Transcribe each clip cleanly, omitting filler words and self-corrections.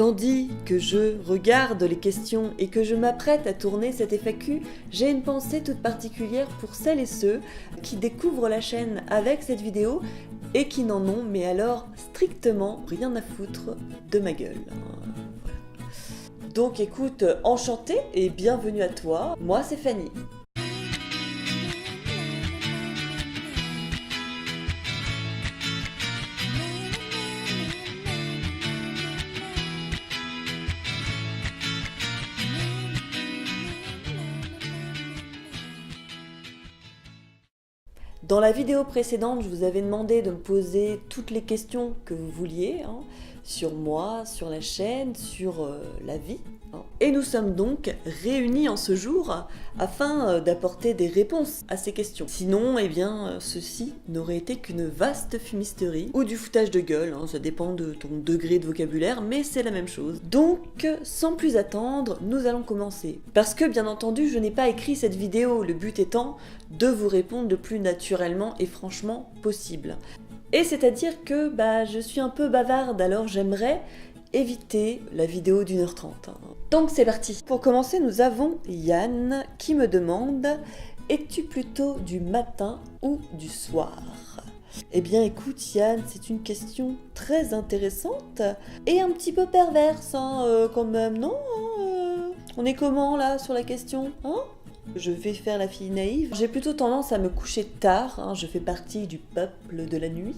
Tandis que je regarde les questions et que je m'apprête à tourner cette FAQ, j'ai une pensée toute particulière pour celles et ceux qui découvrent la chaîne avec cette vidéo et qui n'en ont, mais alors strictement rien à foutre de ma gueule. Voilà. Donc écoute, enchantée et bienvenue à toi, moi c'est Fanny. Dans la vidéo précédente, je vous avais demandé de me poser toutes les questions que vous vouliez, sur moi, sur la chaîne, sur la vie. Et nous sommes donc réunis en ce jour afin d'apporter des réponses à ces questions. Sinon, eh bien, ceci n'aurait été qu'une vaste fumisterie ou du foutage de gueule, ça dépend de ton degré de vocabulaire, mais c'est la même chose. Donc, sans plus attendre, nous allons commencer. Parce que, bien entendu, je n'ai pas écrit cette vidéo, le but étant de vous répondre le plus naturellement et franchement possible. Et c'est-à-dire que je suis un peu bavarde, alors j'aimerais éviter la vidéo d'1h30. Donc c'est parti. Pour commencer, nous avons Yann qui me demande « Es-tu plutôt du matin ou du soir ?» Eh bien écoute Yann, c'est une question très intéressante et un petit peu perverse quand même, non On est comment là sur la question Je vais faire la fille naïve. J'ai plutôt tendance à me coucher tard, je fais partie du peuple de la nuit.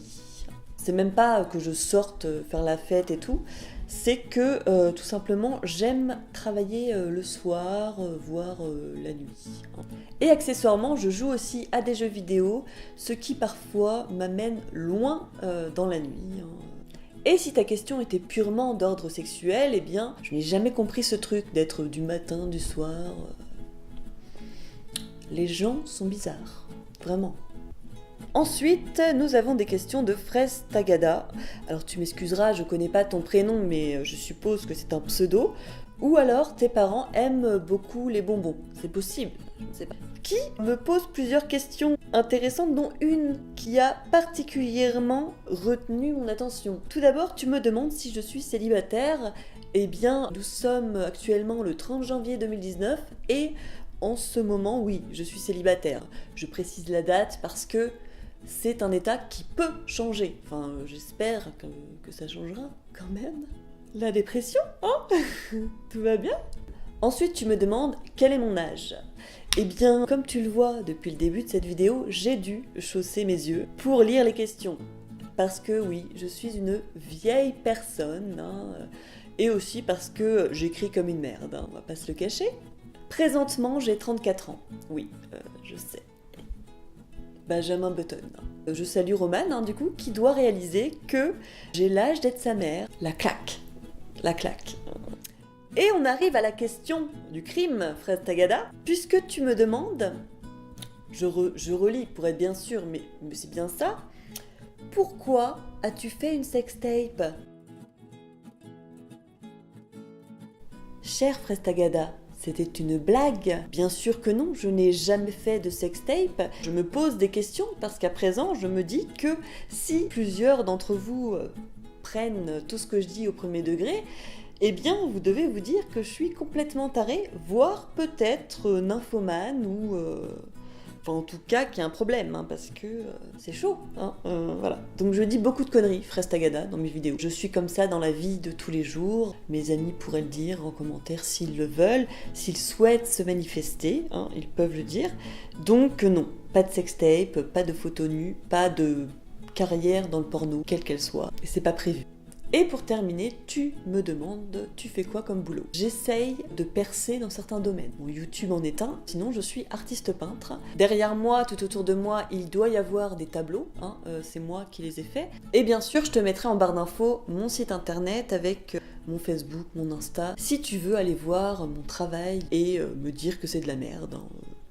C'est même pas que je sorte faire la fête et tout, c'est que tout simplement j'aime travailler le soir, voire la nuit. Et accessoirement, je joue aussi à des jeux vidéo, ce qui parfois m'amène loin dans la nuit. Et si ta question était purement d'ordre sexuel, eh bien, je n'ai jamais compris ce truc d'être du matin, du soir. Les gens sont bizarres, vraiment. Ensuite, nous avons des questions de Fraise Tagada. Alors tu m'excuseras, je connais pas ton prénom, mais je suppose que c'est un pseudo. Ou alors tes parents aiment beaucoup les bonbons. C'est possible, je ne sais pas. Qui me pose plusieurs questions intéressantes, dont une qui a particulièrement retenu mon attention. Tout d'abord, tu me demandes si je suis célibataire. Eh bien, nous sommes actuellement le 30 janvier 2019 et en ce moment, oui, je suis célibataire. Je précise la date parce que c'est un état qui peut changer. Enfin, j'espère que ça changera quand même. La dépression, Tout va bien. Ensuite, tu me demandes quel est mon âge. Eh bien, comme tu le vois depuis le début de cette vidéo, j'ai dû chausser mes yeux pour lire les questions. Parce que oui, je suis une vieille personne, et aussi parce que j'écris comme une merde, on va pas se le cacher. Présentement, j'ai 34 ans. Oui, je sais. Benjamin Button. Je salue Romane, du coup, qui doit réaliser que j'ai l'âge d'être sa mère. La claque. La claque. Et on arrive à la question du crime, Fraise Tagada, puisque tu me demandes, je relis pour être bien sûr, mais c'est bien ça, pourquoi as-tu fait une sextape ? Chère Fraise Tagada, c'était une blague? Bien sûr que non, je n'ai jamais fait de sextape. Je me pose des questions parce qu'à présent, je me dis que si plusieurs d'entre vous prennent tout ce que je dis au premier degré, eh bien, vous devez vous dire que je suis complètement tarée, voire peut-être nymphomane ou... Enfin, en tout cas, qu'il y a un problème, parce que c'est chaud, voilà. Donc je dis beaucoup de conneries, Fraise Tagada, dans mes vidéos. Je suis comme ça dans la vie de tous les jours. Mes amis pourraient le dire en commentaire s'ils le veulent. S'ils souhaitent se manifester, ils peuvent le dire. Donc non, pas de sextape, pas de photos nues, pas de carrière dans le porno, quelle qu'elle soit. Et c'est pas prévu. Et pour terminer, tu me demandes, tu fais quoi comme boulot? J'essaye de percer dans certains domaines. Bon, YouTube en est un, sinon je suis artiste peintre. Derrière moi, tout autour de moi, il doit y avoir des tableaux, c'est moi qui les ai faits. Et bien sûr, je te mettrai en barre d'infos mon site internet avec mon Facebook, mon Insta, si tu veux aller voir mon travail et me dire que c'est de la merde,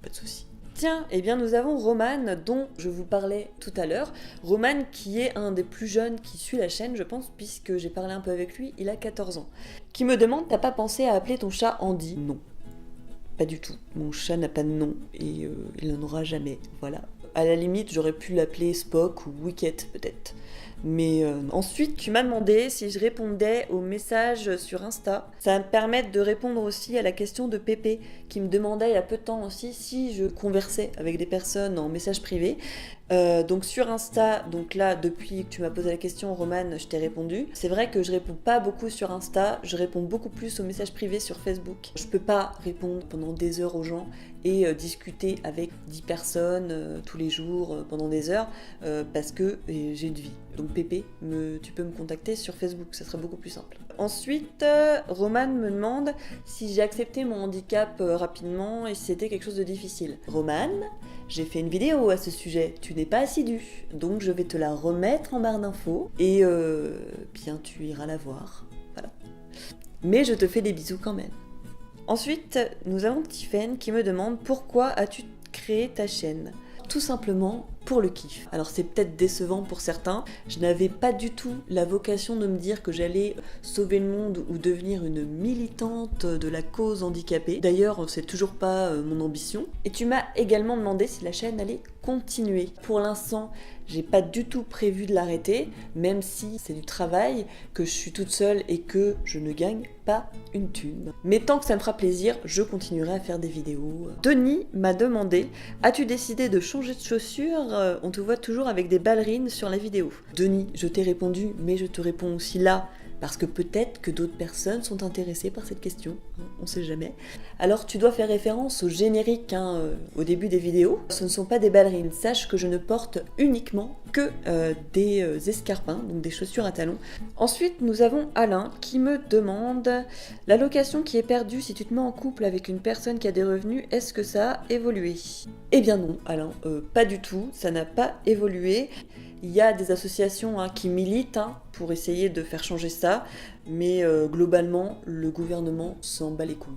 pas de souci. Tiens, eh bien nous avons Romane dont je vous parlais tout à l'heure. Romane qui est un des plus jeunes qui suit la chaîne, je pense, puisque j'ai parlé un peu avec lui, il a 14 ans. Qui me demande, t'as pas pensé à appeler ton chat Andy? Non, pas du tout. Mon chat n'a pas de nom et il n'en aura jamais, voilà. à la limite, j'aurais pu l'appeler Spock ou Wicket peut-être. Mais ensuite, tu m'as demandé si je répondais aux messages sur Insta. Ça va me permettre de répondre aussi à la question de Pépé, qui me demandait il y a peu de temps aussi si je conversais avec des personnes en message privé. Donc sur Insta, donc là, depuis que tu m'as posé la question, Romane, je t'ai répondu. C'est vrai que je réponds pas beaucoup sur Insta, je réponds beaucoup plus aux messages privés sur Facebook. Je peux pas répondre pendant des heures aux gens et discuter avec 10 personnes tous les jours pendant des heures parce que j'ai une vie. Donc Pépé, tu peux me contacter sur Facebook, ça serait beaucoup plus simple. Ensuite, Romane me demande si j'ai accepté mon handicap rapidement et si c'était quelque chose de difficile. Romane, j'ai fait une vidéo à ce sujet, tu n'es pas assidu, donc je vais te la remettre en barre d'infos et bien tu iras la voir. Voilà. Mais je te fais des bisous quand même. Ensuite, nous avons Tiffen qui me demande pourquoi as-tu créé ta chaîne ? Tout simplement pour le kiff. Alors c'est peut-être décevant pour certains, je n'avais pas du tout la vocation de me dire que j'allais sauver le monde ou devenir une militante de la cause handicapée. D'ailleurs, c'est toujours pas mon ambition. Et tu m'as également demandé si la chaîne allait continuer. Pour l'instant, j'ai pas du tout prévu de l'arrêter, même si c'est du travail, que je suis toute seule et que je ne gagne pas une thune. Mais tant que ça me fera plaisir, je continuerai à faire des vidéos. Denis m'a demandé, as-tu décidé de changer de chaussures ? On te voit toujours avec des ballerines sur la vidéo. Denis, je t'ai répondu, mais je te réponds aussi là, parce que peut-être que d'autres personnes sont intéressées par cette question, on sait jamais. Alors tu dois faire référence au générique au début des vidéos. Ce ne sont pas des ballerines, sache que je ne porte uniquement que des escarpins, donc des chaussures à talons. Ensuite nous avons Alain qui me demande la location qui est perdue si tu te mets en couple avec une personne qui a des revenus, est-ce que ça a évolué ? Eh bien non Alain, pas du tout, ça n'a pas évolué. Il y a des associations qui militent pour essayer de faire changer ça, mais globalement, le gouvernement s'en bat les couilles.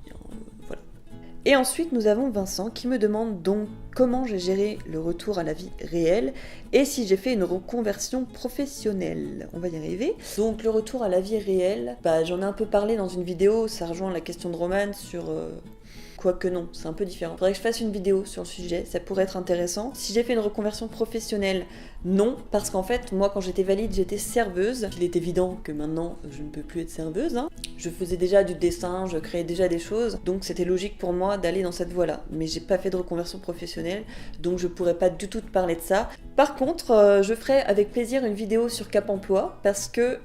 Voilà. Et ensuite, nous avons Vincent qui me demande donc comment j'ai géré le retour à la vie réelle et si j'ai fait une reconversion professionnelle. On va y arriver. Donc le retour à la vie réelle, j'en ai un peu parlé dans une vidéo, ça rejoint la question de Romane sur... Quoique non, c'est un peu différent. Faudrait que je fasse une vidéo sur le sujet, ça pourrait être intéressant. Si j'ai fait une reconversion professionnelle, non, parce qu'en fait, moi quand j'étais valide, j'étais serveuse. Il est évident que maintenant, je ne peux plus être serveuse. Je faisais déjà du dessin, je créais déjà des choses, donc c'était logique pour moi d'aller dans cette voie-là. Mais j'ai pas fait de reconversion professionnelle, donc je pourrais pas du tout te parler de ça. Par contre, je ferai avec plaisir une vidéo sur Cap Emploi, parce que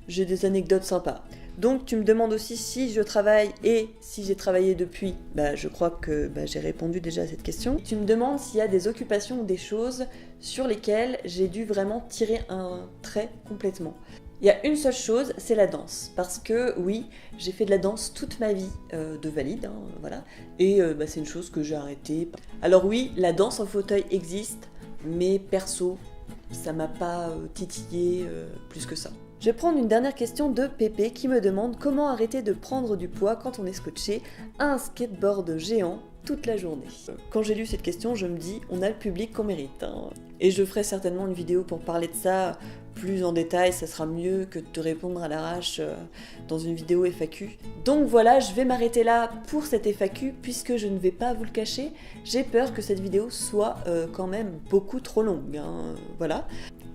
j'ai des anecdotes sympas. Donc tu me demandes aussi si je travaille et si j'ai travaillé depuis. Je crois que j'ai répondu déjà à cette question. Tu me demandes s'il y a des occupations ou des choses sur lesquelles j'ai dû vraiment tirer un trait complètement. Il y a une seule chose, c'est la danse. Parce que oui, j'ai fait de la danse toute ma vie de valide, voilà. Et c'est une chose que j'ai arrêtée. Alors oui, la danse en fauteuil existe, mais perso, ça m'a pas titillé plus que ça. Je vais prendre une dernière question de Pépé qui me demande comment arrêter de prendre du poids quand on est scotché à un skateboard géant toute la journée. Quand j'ai lu cette question, je me dis on a le public qu'on mérite. Et je ferai certainement une vidéo pour parler de ça plus en détail, ça sera mieux que de te répondre à l'arrache dans une vidéo FAQ. Donc voilà, je vais m'arrêter là pour cette FAQ puisque je ne vais pas vous le cacher, j'ai peur que cette vidéo soit quand même beaucoup trop longue. Voilà.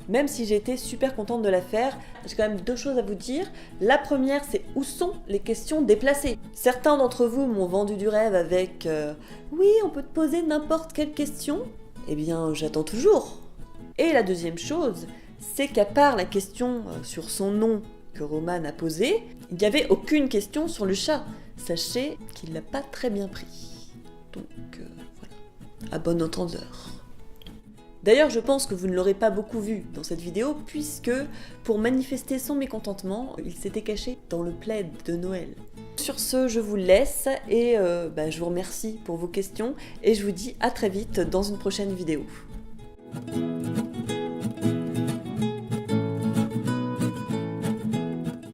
Même si j'ai été super contente de la faire, j'ai quand même deux choses à vous dire. La première, c'est où sont les questions déplacées ? Certains d'entre vous m'ont vendu du rêve avec oui, on peut te poser n'importe quelle question. Eh bien, j'attends toujours. Et la deuxième chose, c'est qu'à part la question sur son nom que Romane a posée, il n'y avait aucune question sur le chat. Sachez qu'il l'a pas très bien pris. Donc voilà, à bon entendeur. D'ailleurs, je pense que vous ne l'aurez pas beaucoup vu dans cette vidéo, puisque pour manifester son mécontentement, il s'était caché dans le plaid de Noël. Sur ce, je vous laisse et je vous remercie pour vos questions et je vous dis à très vite dans une prochaine vidéo.